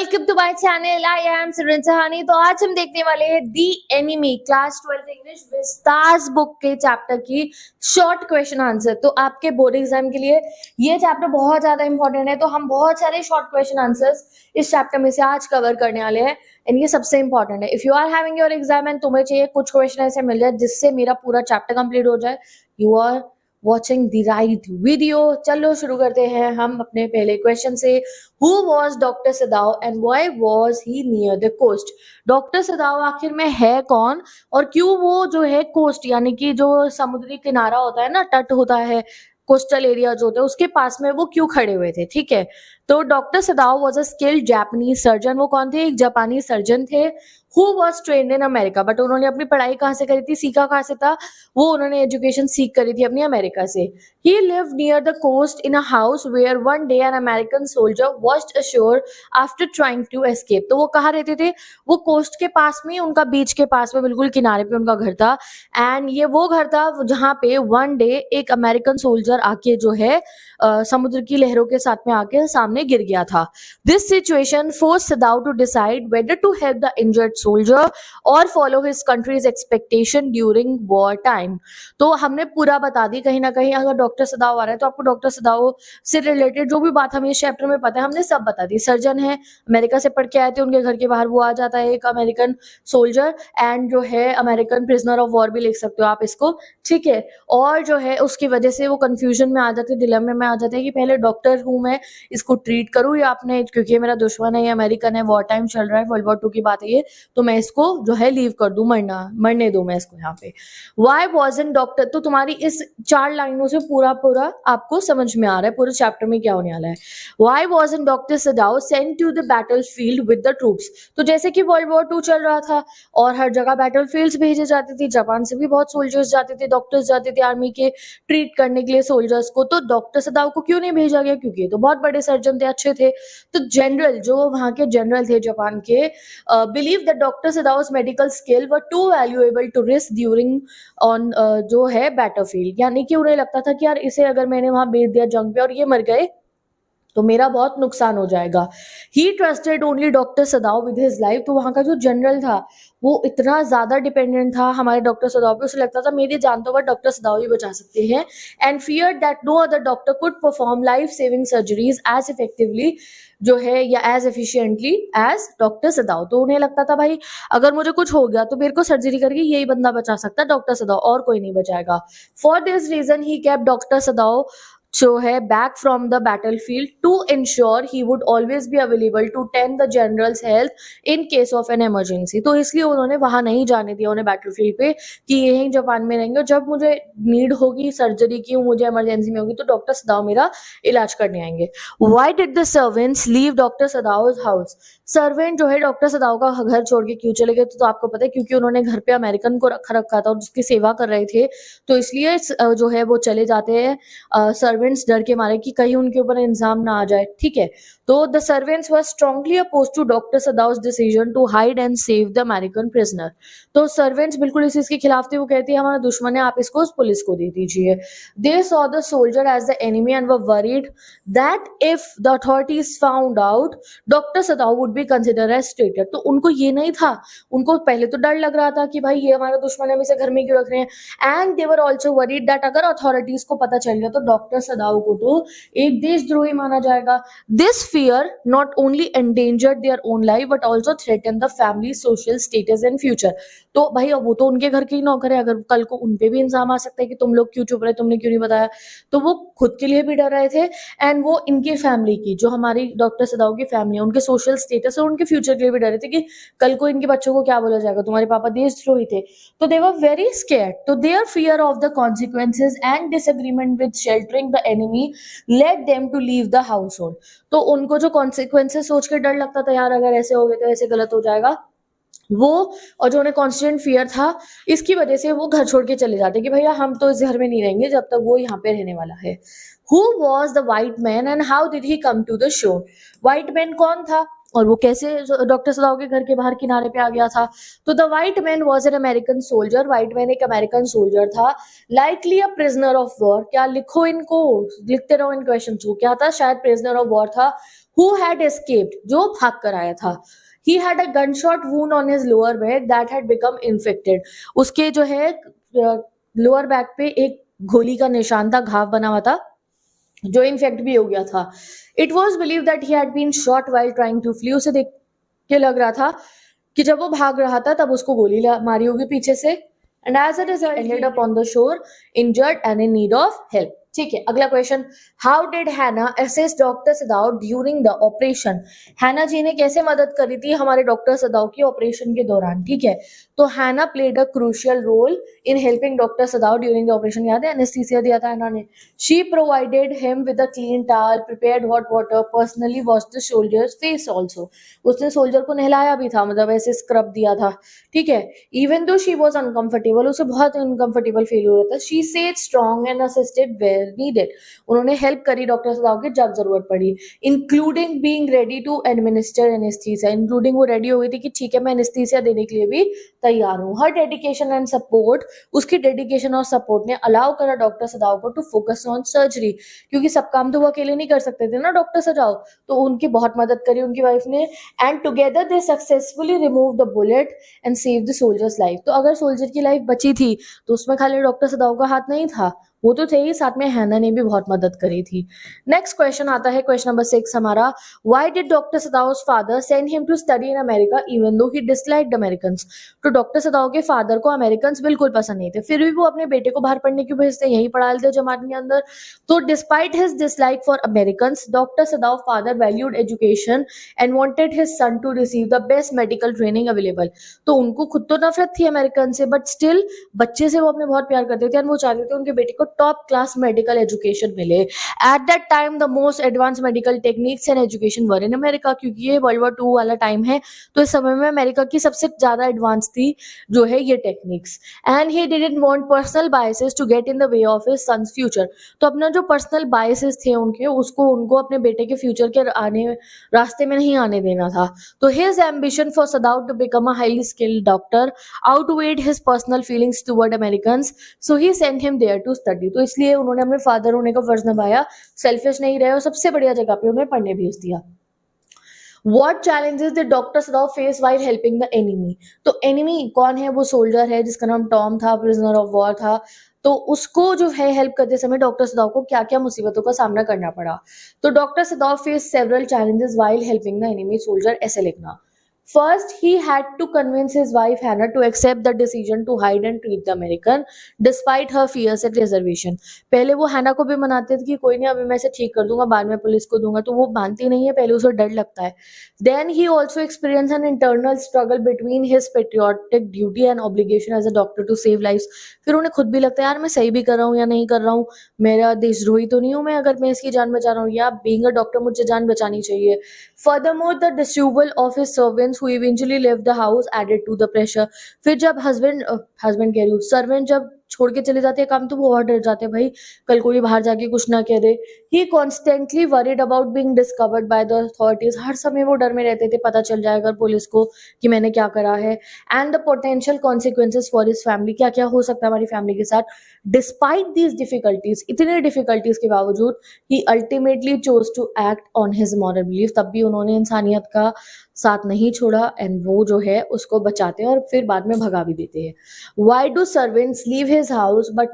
Welcome to my channel. I am Simran Sahani. तो आज हम देखने वाले हैं the enemy class 12 English Vistas book के चैप्टर की शॉर्ट क्वेश्चन आंसर। तो आपके बोर्ड एग्जाम के लिए ये चैप्टर बहुत ज्यादा इंपॉर्टेंट है, तो हम बहुत सारे शॉर्ट क्वेश्चन आंसर्स इस चैप्टर में से आज कवर करने वाले हैं एंड ये सबसे इंपॉर्टेंट है। If you are having your exam and तुम्हें चाहिए कुछ क्वेश्चन ऐसे मिल जाए जिससे मेरा पूरा चैप्टर कंप्लीट हो जाए, you are watching the right video. चलो शुरू करते हैं हम अपने पहले क्वेश्चन से। Who was doctor Sadao and why was he near the coast? Doctor Sadao आखिर में है कौन और क्यों वो जो है कोस्ट यानी कि जो समुद्री किनारा होता है ना, तट होता है, कोस्टल एरिया जो होता है उसके पास में वो क्यों खड़े हुए थे? ठीक है, तो doctor Sadao was a skilled Japanese surgeon. वो कौन थे? एक जापानी सर्जन थे। Who was trained in America, but उन्होंने अपनी पढ़ाई कहाँ से करी थी, सीखा कहाँ से था? वो उन्होंने एजुकेशन सीख करी थी अपनी अमेरिका से। He lived near the coast in a house where one day an American soldier washed ashore after trying to escape. तो वो कहाँ रहते थे? वो कोस्ट के पास में, उनका बीच के पास में बिल्कुल किनारे पे उनका घर था। एंड ये वो घर था जहाँ पे वन डे एक अमेरिकन सोल्जर आके जो है समुद्र की लहरों के साथ में आके सामने गिर गया था। This situation forced Sadao to decide whether to help the injured soldier और follow his country's expectation during war time. तो हमने पूरा बता दी कहीं ना कहीं। अगर डॉक्टर सदाव आ रहा है तो आपको डॉक्टर सदाव से रिलेटेड जो भी बात हमें इस चैप्टर में पता है हमने सब बता दी। सर्जन है, अमेरिका से पढ़ के आए थे, उनके घर के बाहर वो आ जाता है एक अमेरिकन सोल्जर एंड जो है अमेरिकन प्रिजनर ऑफ वॉर भी लिख सकते हो आप इसको, ठीक है। और जो है उसकी वजह से वो कंफ्यूजन में आ जाते हैं, डिलेमे में आ जाते हैं कि पहले डॉक्टर हूं मैं, इसको ट्रीट करूं या आपने, क्योंकि मेरा दुश्मन है, ये अमेरिकन है, वॉर टाइम चल रहा है, वर्ल्ड वॉर 2 की बात है ये, तो मैं इसको जो है लीव कर दूं, मरने दूं मैं इसको यहाँ पे। वाई वॉजन डॉक्टर, तो तुम्हारी इस 4 लाइनों से पूरा पूरा आपको समझ में आ रहा है पूरे चैप्टर में क्या होने वाला है। Why wasn't doctor Sadao sent to the battle field with the troops? तो जैसे कि वर्ल्ड वॉर 2 चल रहा था और हर जगह बैटल फील्ड्स भेजे जाते थे, जापान से भी बहुत सोल्जर्स जाते थे, डॉक्टर्स जाते थे आर्मी के ट्रीट करने के लिए सोल्जर्स को, तो डॉक्टर सदाव को क्यों नहीं भेजा गया? क्योंकि ये तो बहुत बड़े सर्जन थे, अच्छे थे। तो जनरल, जो वहां के जनरल थे जापान के, believe that doctor Sadao's medical skill were too valuable to risk during on जो है बैटलफील्ड। यानी कि उन्हें लगता था कि यार इसे अगर मैंने वहां भेज दिया जंग पे और ये मर गए तो मेरा बहुत नुकसान हो जाएगा। He trusted only doctor Sadao with his life. तो वहां का जो जनरल था वो इतना ज्यादा डिपेंडेंट था हमारे डॉक्टर सदाव पे, उसे लगता था मेरी जान तो डॉक्टर सदाव ही बचा सकते हैं। And fear that no other doctor could perform life saving surgeries as effectively जो है या as efficiently as doctor Sadao. तो उन्हें लगता था भाई अगर मुझे कुछ हो गया तो मेरे को सर्जरी करके यही बंदा बचा सकता है, डॉक्टर सदाव, और कोई नहीं बचाएगा। For this reason he kept doctor Sadao जो है back from the battle field to ensure he would always be available to tend the general's health in case of an emergency. तो इसलिए उन्होंने वहां नहीं जाने दिया उन्हें बैटल फील्ड पे कि यही जापान में रहेंगे, जब मुझे नीड होगी सर्जरी की, मुझे इमरजेंसी में होगी तो डॉक्टर सदाव मेरा इलाज करने आएंगे। Why did the servants leave doctor सदाव house? Servant जो है डॉक्टर सदाव का घर छोड़ के क्यों चले गए? तो आपको पता है क्योंकि उन्होंने घर पे अमेरिकन को रखा था और उसकी सेवा कर रहे थे, तो इसलिए जो है वो चले जाते हैं सर्वेंट्स डर के मारे कि कहीं उनके ऊपर इल्जाम ना आ जाए, ठीक है। तो the servants were strongly oppose to doctor Sadao's decision to hide and save the American prisoner. तो सर्वेंट्स बिल्कुल इस चीज के खिलाफ थे, वो कहते हैं हमारा दुश्मन है, आप इसको पुलिस को दे दीजिए। They saw the soldier as the enemy and were worried that if the authorities found out doctor Sadao would be consider as traitor. तो उनको ये नहीं था, उनको पहले तो डर लग रहा था कि भाई ये हमारा दुश्मन है, हम इसे घर में क्यों रख रहे हैं। And they were also worried that अगर अथॉरिटीज को पता चल गया तो डॉक्टर सदाव को तो एक देशद्रोही माना जाएगा। This fear not only endangered their own life but also threaten the family social status in future. तो भाई अब वो तो उनके घर के ही नौकर है, अगर कल को उनपे भी इंजाम आ सकता है कि तुम लोग क्यों चुप रहे, तुमने क्यों नहीं बताया, तो वो खुद के लिए भी डर रहे थे एंड वो इनकी फैमिली की, जो हमारी डॉक्टर सदाव की फैमिली है, उनके सोशल स्टेटस और उनके फ्यूचर के लिए भी डर रहे थे कि कल को इनके बच्चों को क्या बोला जाएगा, तुम्हारे पापा देशद्रोही थे। तो दे वर वेरी स्केयर्ड। तो their fear of the consequences and disagreement with sheltering the enemy led them to leave the household. तो उनको जो कॉन्सिक्वेंसेज सोच के डर लगता था, यार अगर ऐसे हो गए तो ऐसे गलत हो जाएगा, वो, और जो उन्हें कॉन्स्टेंट फियर था, इसकी वजह से वो घर छोड़ के चले जाते कि भैया हम तो इस घर में नहीं रहेंगे जब तक वो यहाँ पे रहने वाला है। Who was the white man and how did he come to the shore? White man कौन था और वो कैसे डॉक्टर सदाव के घर के बाहर किनारे पे आ गया था? तो the white man was an American soldier. White man एक अमेरिकन सोल्जर था, likely a prisoner of war. क्या लिखो इनको, लिखते रहो इन क्वेश्चन को, क्या था? शायद प्रिजनर ऑफ वॉर था। who had escaped, जो भाग कर आया था. He had a gunshot wound on his lower back that had become infected. उसके जो है लोअर बैक पे एक गोली का निशान था, घाव बना हुआ था, जो इन्फेक्ट भी हो गया था. It was believe that he had been shot while trying to flee. उसे देख के लग रहा था कि जब वो भाग रहा था तब उसको गोली मारी होगी पीछे से. And as a result ended up on the shore injured and in need of help. ठीक है, अगला क्वेश्चन. हाउ डिड हैना assist doctor Sadao during the operation. हैना जी ने कैसे मदद करी थी हमारे डॉक्टर सदाव की ऑपरेशन के दौरान. ठीक है, तो Hana played a crucial role in helping doctor Sadao during the operation. याद है एनेस्थीसिया दिया था हैना ने. She provided him with a clean towel, prepared hot water, personally washed the soldier's face also. उसने सोल्जर को नहलाया भी था, मतलब ऐसे स्क्रब दिया था. ठीक है, even though she was uncomfortable, उसे बहुत अनकंफर्टेबल फील हो रहा था. She said strong and assisted where needed. उन्होंने हेल्प करी डॉक्टर सदाव की जब जरूरत पड़ी. Including being ready to administer anaesthesia. Including वो रेडी हो गई थी कि ठीक है मैं एनेस्थीसिया देने के लिए भी तैयार हूँ. हर डेडिकेशन एंड सपोर्ट, उसकी डेडिकेशन और सपोर्ट ने अलाउ करा डॉक्टर सदाव को टू फोकस ऑन सर्जरी. क्योंकि सब काम तो वो अकेले नहीं कर सकते थे ना डॉक्टर सदाव, तो उनकी बहुत मदद करी उनकी वाइफ ने. And together they successfully remove the bullet and save the soldiers life. तो अगर सोल्जर की लाइफ बची थी तो उसमें खाली डॉक्टर सदाव का हाथ नहीं था, वो तो थे ही, साथ में हैना ने भी बहुत मदद करी थी. नेक्स्ट क्वेश्चन आता है, क्वेश्चन नंबर 6 हमारा. Why did doctor Sadao's father send him to study in America even though he disliked Americans. तो डॉक्टर सदाव के फादर को अमेरिकन्स बिल्कुल पसंद नहीं थे, फिर भी वो अपने बेटे को बाहर पढ़ने क्यों भेजते, यहीं पढ़ा लेते जमात के अंदर. तो despite his dislike for Americans, doctor Sadao father valued education and wanted his son to receive the best medical training available. तो उनको खुद तो नफरत थी अमेरिकन से, बट स्टिल बच्चे से वो अपने बहुत प्यार करते थे और वो चाहते थे उनके बेटे को टॉप क्लास मेडिकल एजुकेशन मिले. At that time the most advance medical techniques and education were in America. क्योंकि ये वर्ल्ड वॉर 2 वाला टाइम है, तो इस समय में अमेरिका की सबसे ज्यादा एडवांस थी जो है ये techniques. And he didn't want personal biases to get in the way of his son's future. तो अपना जो पर्सनल बायसेस थे उनके, उसको उनको अपने बेटे के फ्यूचर के आने रास्ते में नहीं आने देना था. तो his ambition for Sadao to become a highly skilled doctor outweighed his personal feelings toward Americans, so he sent him there to study. तो इसलिए उन्होंने अपने फादर होने का फर्ज निभाया, सेल्फिश नहीं रहे और सबसे बढ़िया जगह पे उन्हें पढ़ने भेज दिया. What challenges did Dr. Sadav face while helping the enemy? तो enemy कौन है? वो सोल्जर है जिसका नाम टॉम था, प्रिजनर ऑफ वॉर था. तो उसको जो है हेल्प करते समय डॉक्टर सदाव को क्या क्या मुसीबतों का सामना करना पड़ा. तो doctor सदाव face several challenges while helping the enemy soldier. ऐसे लिखना. First, he had to convince his wife Hannah to accept the decision to hide and treat the American, despite her fears and reservation. पहले वो हैना को भी मनाते थे कि कोई नहीं अभी मैं इसे ठीक कर दूंगा, बाद में पुलिस को दूंगा, तो वो मानती नहीं है, पहले उसे डर लगता है. Then he also experienced an internal struggle between his patriotic duty and obligation as a doctor to save lives. फिर उन्हें खुद भी लगता है यार मैं सही भी कर रहा हूँ या नहीं कर रहा हूँ, मेरा देशद्रोही तो नहीं हूँ मैं अगर मैं इसकी जान बचा रहा हूँ, या बीइंग अ डॉक्टर मुझे जान बचानी चाहिए. Furthermore, the disapproval of his servants who eventually left the house added to the pressure. फिर जब हस्बैंड कह रही हूँ, सर्वेंट जब छोड़ के चले जाते हैं काम, तो वो और डर जाते हैं भाई कल कोई बाहर जाके कुछ ना कह दे. He constantly worried about being discovered by the authorities. हर समय वो डर में रहते थे पता चल जाएगा पुलिस को कि मैंने क्या करा है. And the potential consequences for his family, क्या क्या हो सकता है हमारी फैमिली के साथ. डिस्पाइट दीज डिफिकल्टीज, इतने डिफिकल्टीज के बावजूद he ultimately chose to act on his moral belief. तब भी उन्होंने इंसानियत का साथ नहीं छोड़ा एंड वो जो है उसको बचाते हैं और फिर बाद में भगा भी देते हैं. Why do servants leave his house but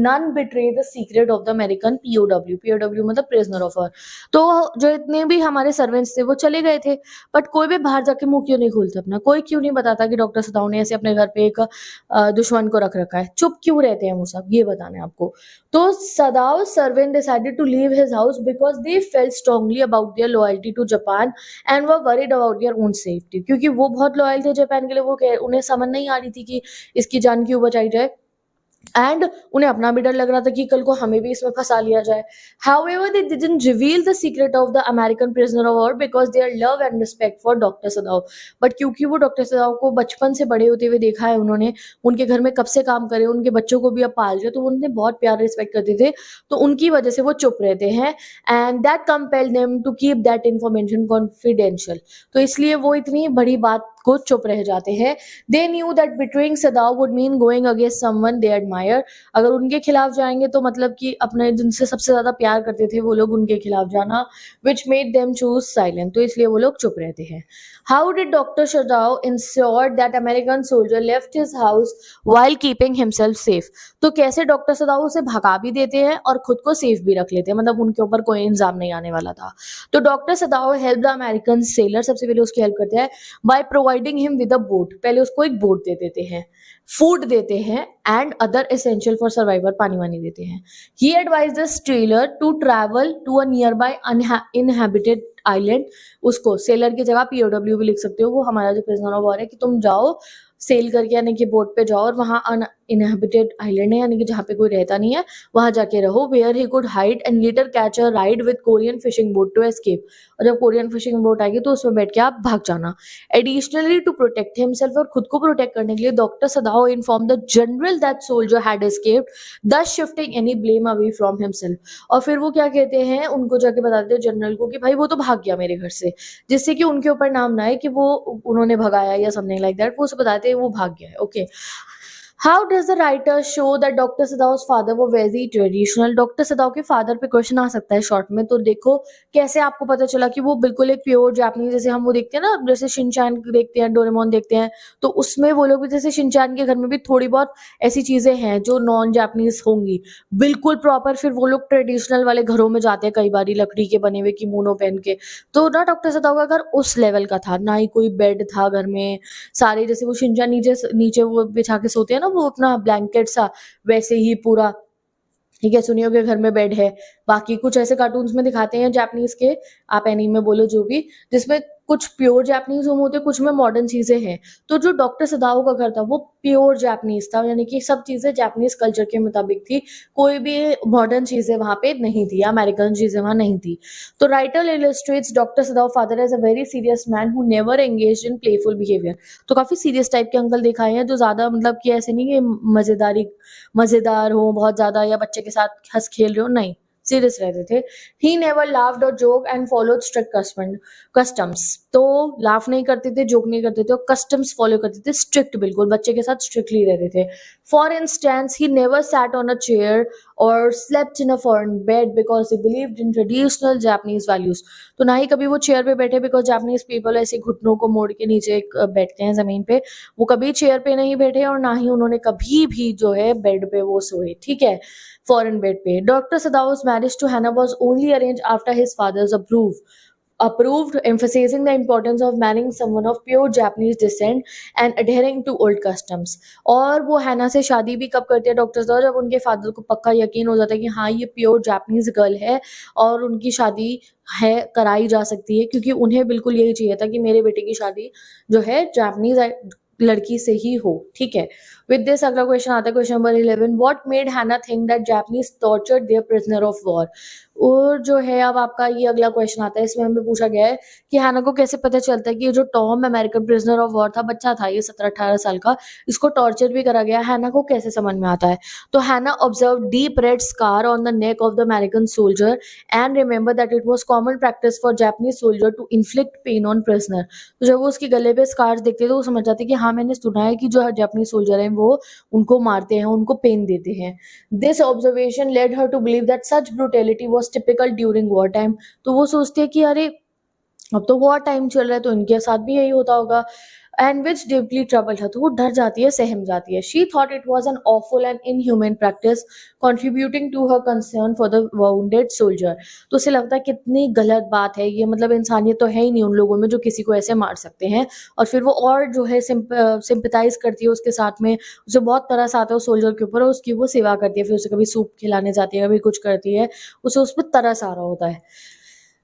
none betray the secret of the American POW? POW मतलब prisoner of war. तो जो इतने भी हमारे सर्वेंट्स थे वो चले गए थे, बट कोई भी बाहर जाके मुंह क्यों नहीं खोलते अपना, कोई क्यों नहीं बताता कि डॉक्टर सदाव ने ऐसे अपने घर पे एक दुश्मन को रख रखा है, चुप क्यों रहते हैं वो सब, ये बताना है आपको. तो Sadao servant decided to leave his house because they felt strongly about their loyalty to Japan and were worried about their own safety. क्योंकि वो बहुत लॉयल थे जापान के लिए, वो उन्हें समझ नहीं आ रही थी कि इसकी जान क्यों बचाई जाए, एंड उन्हें अपना भी डर लग रहा था कि कल को हमें भी इसमें फंसा लिया जाए. However, they didn't reveal the secret of the American prisoner of war because their love and respect for Dr. Sadav. But क्योंकि वो डॉक्टर सदाव को बचपन से बड़े होते हुए देखा है उन्होंने, उनके घर में कब से काम करे, उनके बच्चों को भी अब पाल रहे, तो उन्हें बहुत प्यार रिस्पेक्ट करते थे, तो उनकी वजह से वो चुप रहते हैं. And that compelled them to keep that information confidential. तो इसलिए वो इतनी बड़ी बात को चुप रह जाते हैं। They knew that betraying सदाव would mean going against someone they admire. अगर उनके खिलाफ जाएंगे तो मतलब कि अपने जिनसे सबसे ज्यादा प्यार करते थे वो लोग उनके खिलाफ जाना, which made them choose silent, तो इसलिए वो लोग चुप रहते हैं। How did doctor सदाव ensure that American soldier left his house while keeping himself safe? तो कैसे डॉक्टर सदाव उसे भगा भी देते हैं और खुद को सेफ भी रख लेते हैं, मतलब उनके ऊपर कोई इंजाम नहीं आने वाला था। तो doctor सदाव help the American seller, सबसे पहले उसकी हेल्प करते हैं by providing him with a boat, पहले उसको एक बोट दे देते हैं, फूड देते हैं and other essential for survival, पानी वानी देते हैं। He advise the sailor to travel to a nearby inhabited island, उसको सेलर की जगह पीओडब्ल्यू भी लिख सकते हो, वो हमारा जो प्रिजनर ऑफ वॉर है, कि तुम जाओ सेल करके यानी कि बोट पे जाओ और वहां इनहेबिटेड आइलैंड है यानी कि जहाँ पे कोई रहता नहीं है वहां जाके रहो, where he could hide and later catch a ride with Korean fishing boat to escape, और जब कोरियन फिशिंग बोट आएगी तो उसमें बैठ के आप भाग जाना। एडिशनली टू प्रोटेक्ट हिमसेल्फ, और खुद को प्रोटेक्ट करने के लिए doctor Sadao inform the general that soldier had escaped, thus shifting any blame away from himself. और फिर वो क्या कहते हैं, उनको जाके बताते हैं जनरल को कि भाई वो तो भाग गया मेरे घर से, जिससे कि उनके ऊपर नाम ना है कि वो उन्होंने भगाया या समथिंग लाइक दैट, वो उसे बताते हैं वो भाग गया है। Okay, how does the writer show that doctor Sadao father वो वेरी ट्रेडिशनल? डॉक्टर सदाव के फादर पे क्वेश्चन आ सकता है शॉर्ट में, तो देखो कैसे आपको पता चला कि वो बिल्कुल एक प्योर जापानीज, जैसे हम वो देखते हैं ना, जैसे शिनचैन देखते हैं, डोरेमोन देखते हैं, तो उसमें वो लोग भी जैसे शिनचैन के घर में भी थोड़ी बहुत ऐसी चीजें हैं जो नॉन जापानीज होंगी, बिल्कुल प्रॉपर फिर वो लोग ट्रेडिशनल वाले घरों में जाते हैं कई बार लकड़ी के बने हुए किमोनो पहन के, तो ना डॉक्टर सदाव का घर उस लेवल का था, ना ही कोई बेड था घर में, सारे जैसे वो शिनचैन नीचे नीचे वो बिछा के सोते हैं ना वो अपना ब्लैंकेट सा, वैसे ही पूरा, ठीक है, सुनियो के घर में बेड है। बाकी कुछ ऐसे कार्टून्स में दिखाते हैं जापानीज के, आप एनीमे बोलो जो भी, जिसमें कुछ प्योर जापानीज होम होते हैं, कुछ में मॉडर्न चीजें हैं। तो जो डॉक्टर सदाव का घर था वो प्योर जापानीज था, यानी कि सब चीजें जापानीज कल्चर के मुताबिक थी, कोई भी मॉडर्न चीजें वहां पे नहीं थी, अमेरिकन चीजें वहां नहीं थी। तो writer illustrates doctor Sadao father as a very serious man who never engaged in playful behaviour. तो काफी सीरियस टाइप के अंकल दिखाए हैं, जो ज्यादा मतलब कि ऐसे नहीं कि मजेदार हो बहुत ज्यादा या बच्चे के साथ हंस खेल रहे हो, नहीं, सीरियस रहते थे। ही नेवर लाफ्ड और joke and followed strict customs, तो लाफ नहीं करते थे, जोक नहीं करते थे, और कस्टम्स फॉलो करते थे, स्ट्रिक्ट, बिल्कुल बच्चे के साथ स्ट्रिक्टली रहते थे। For instance he never sat on a chair और slept in a foreign bed because he believed in traditional Japanese values. तो ना ही कभी वो चेयर पे बैठे, बिकॉज जापानीज पीपल ऐसे घुटनों को मोड़ के नीचे बैठते हैं जमीन पे, वो कभी चेयर पे नहीं बैठे और ना ही उन्होंने कभी भी जो है बेड पे वो सोए, ठीक है, फॉरेन बेड पे। Doctor Sadao's marriage to Hannah was only arranged after his father's approved, emphasizing the importance of marrying someone of pure Japanese descent and adhering to old customs. और वो हैना से शादी भी कब करते हैं डॉक्टर सदाव? जब उनके फादर को पक्का यकीन हो जाता है कि हाँ ये प्योर जापानीज गर्ल है और उनकी शादी है कराई जा सकती है, क्योंकि उन्हें बिल्कुल यही चाहिए था कि मेरे बेटे की शादी जो है जापानीज लड़की से ही हो, ठीक है। विद दिस अगला क्वेश्चन आता है, question number 11, what made Hana think that Japanese tortured their prisoner of war? और जो है अब आपका ये अगला क्वेश्चन आता है, इसमें हमें पूछा गया है कि हैना को कैसे पता चलता है कि ये जो Tom American prisoner of war था, बच्चा था ये 17-18 साल का, इसको टॉर्चर भी करा गया, हैना को कैसे समझ में आता है? तो Hana observe deep red scar on the neck of the American soldier and remember that it was common practice for Japanese soldier to inflict pain on prisoner. तो जब वो उसके गले पे स्कार्स देखते तो वो समझ जाते कि हाँ मैंने सुना है कि जो जापानीज सोल्जर हैं वो उनको मारते हैं, उनको पेन देते हैं। This observation led her to believe that such brutality was typical during war time. तो वो सोचते हैं कि अरे अब तो वॉर टाइम चल रहा है तो इनके साथ भी यही होता होगा, एंड विच डीपली ट्रबल है, तो वो डर जाती है, सहम जाती है। She thought it was an awful and inhuman practice contributing to her concern for the wounded soldier. तो उसे लगता है कितनी गलत बात है ये, मतलब इंसानियत तो है ही नहीं उन लोगों में जो किसी को ऐसे मार सकते हैं। और फिर वो और जो है सिंपथाइज करती है उसके साथ में, उसे बहुत तरस आता है उस सोल्जर के ऊपर और उसकी वो सेवा करती है, फिर उसे कभी सूप खिलाने जाती है, कभी कुछ करती है, उसे उस पर तरस आ रहा होता है।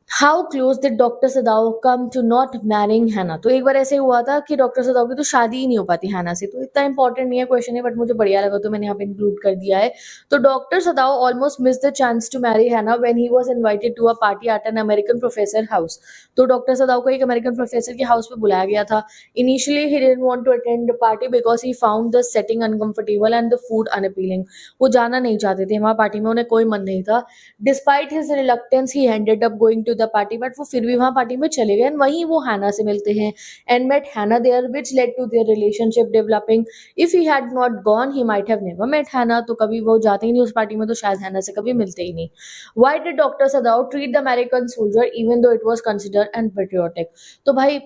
How close did doctor Sadao come to not marrying Hana? तो एक बार ऐसे हुआ था कि डॉक्टर सदाव की तो शादी ही नहीं हो पाती हैना से, तो इतना इंपॉर्टेंट नहीं है क्वेश्चन है, बट मुझे बढ़िया लगा तो मैंने यहाँ पे इंक्लूड कर दिया है। तो doctor Sadao almost miss the chance to marry Hannah when he was invited to a party at an American professor house. तो डॉक्टर सदाव को एक अमेरिकन प्रोफेसर के हाउस पे बुलाया गया था। Initially he didn't want to attend the party because he found the setting uncomfortable and the food unappealing. वो जाना नहीं चाहते थे वहाँ पार्टी में, उन्हें कोई मन नहीं था। Despite his reluctance he ended up going to the party, but वो फिर भी वहाँ पार्टी में चले गए, वहीं वो हैना से मिलते हैं and met Hana there which led to their relationship developing. If he had not gone he might have never met Hana, तो कभी वो जाते ही नहीं उस पार्टी में, तो शायद हैना से कभी मिलते ही नहीं। Why did doctor Sadao treat the American soldier even though it was considered and patriotic? तो भाई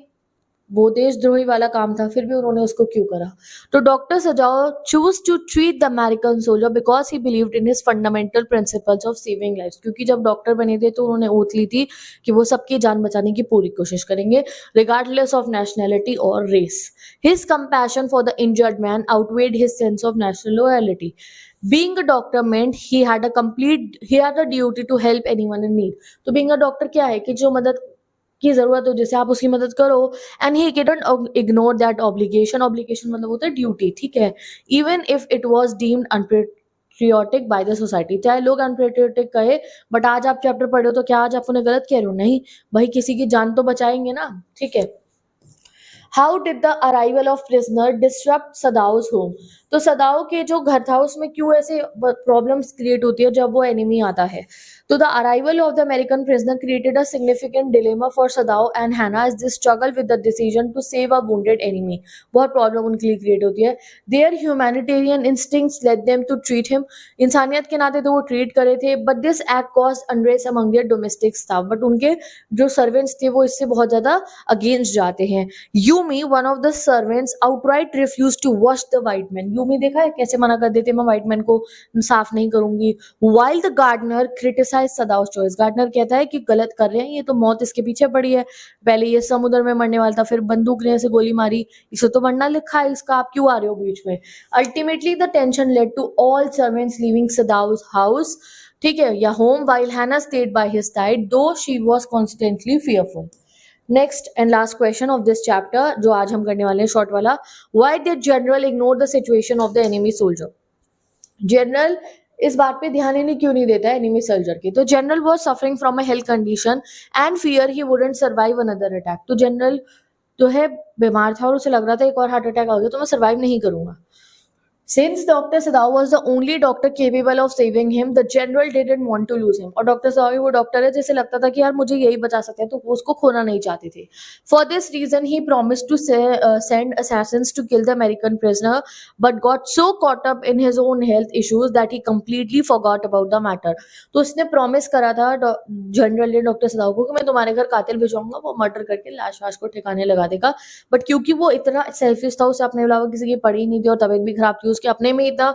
वो देशद्रोही वाला काम था, फिर भी उन्होंने उसको क्यों करा? तो doctor Sadao choose to treat the American soldier because he believed in his fundamental principles of saving life. क्योंकि जब डॉक्टर बने थे तो उन्होंने ओथ ली थी कि वो सबकी जान बचाने की पूरी कोशिश करेंगे, रिगार्डलेस ऑफ नेशनैलिटी और race. His compassion for the injured man outweighed his sense of national loyalty. Being a doctor meant he had a duty to help anyone in need. तो being a doctor क्या है कि जो मदद की जरूरत हो जैसे आप उसकी मदद करो, and he couldn't ignore that obligation. Obligation मतलब होता है ड्यूटी, ठीक है, even if it was deemed unpatriotic by the society. चाहे लोग अनपेट्रियोटिक कहे, बट आज आप चैप्टर पढ़े हो तो क्या आज आप उन्हें गलत कह रहे हो? नहीं भाई, किसी की जान तो बचाएंगे ना, ठीक है। How did the arrival of prisoner disrupt Sadao's home? तो सदाओ के जो घर था उसमें क्यों ऐसे प्रॉब्लम्स क्रिएट होती है जब वो एनिमी आता है? तो the arrival of the American prisoner created a significant dilemma for Sadao and Hannah as they struggle with the decision to save a wounded enemy. बहुत प्रॉब्लम उनके लिए क्रिएट होती है। Their humanitarian instincts led them to treat him. इंसानियत के नाते तो वो ट्रीट करे थे, but this act cause unrest among their domestic staff. But उनके जो सर्वेंट्स थे वो इससे बहुत ज्यादा अगेंस्ट जाते हैं। Yumi, one of the servants, outright refuse to wash the white man. Yumi देखा है कैसे मना कर देते, मैं व्हाइट मैन को साफ नहीं करूंगी। While the gardener criticize Sadao's choice. Gardener कहता है कि गलत कर रहे हैं, ये तो मौत इसके पीछे पड़ी है, पहले ये समुद्र में मरने वाला था, फिर बंदूक ने ऐसे गोली मारी, इसे तो मरना लिखा है इसका, आप क्यों आ रहे हो बीच में? Ultimately the tension led to all servants leaving Sadao's house, ठीक है, या home, while Hannah stayed by his side though she was constantly fearful. Next and last question of this chapter जो आज हम करने वाले हैं, शॉर्ट वाला। Why did general ignore the situation of the enemy soldier? General इस बात पे ध्यान ही नहीं क्यों नहीं देता है एनिमी सोल्जर की? तो general was suffering from a health condition and fear he wouldn't survive another attack. तो जनरल जो है बीमार था और उसे लग रहा था एक और हार्ट अटैक आ गया तो मैं सर्वाइव नहीं करूंगा। Since Dr. Sadao was the only doctor capable of saving him, the general didn't want to lose him. और डॉक्टर सदाओ ही वो डॉक्टर है जिसे लगता था कि यार मुझे यही बचा सकते हैं, तो वो उसको खोना नहीं चाहते थे। For this reason, he promised to send assassins to kill the American prisoner, but got so caught up in his own health issues that he completely forgot about the matter. तो उसने प्रॉमिस करा था general ने doctor सदाओ को कि मैं तुम्हारे घर कातिल भिजवाऊंगा, वो मर्डर करके लाश वाश को ठिकाने लगा देगा, बट क्योंकि वो इतना सेल्फिश था, उसे अपने अलावा किसी की पड़ी नहीं थी और तबीयत भी खराब थी, उसके अपने में इतना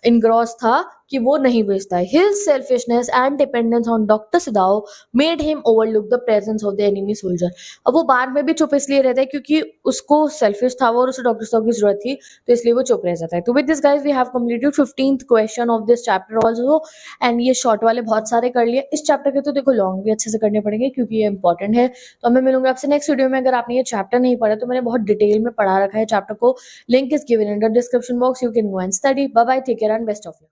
इनग्रॉस था कि वो नहीं भेजता है। His selfishness and dependence on doctor Sadao made him overlook the presence of the enemy soldier. अब वो बाद में भी चुप इसलिए रहता है क्योंकि उसको सेल्फिश था वो और उसे डॉक्टर सदाओ की जरूरत थी, तो इसलिए वो चुप रह जाता है। तो with this guys we have completed 15th question of this chapter also, and ये शॉर्ट वाले बहुत सारे कर लिए। इस चैप्टर के तो देखो लॉन्ग भी अच्छे से करने पड़ेंगे क्योंकि ये इंपॉर्टेंट है। तो मैं मिलूंगी आपसे नेक्स्ट वीडियो में। अगर आपने ये चैप्टर नहीं पढ़ा तो मैंने बहुत डिटेल में पढ़ा रखा है चैप्टर को, link is given in the description box, you can go and study. Bye bye, take care and best of luck.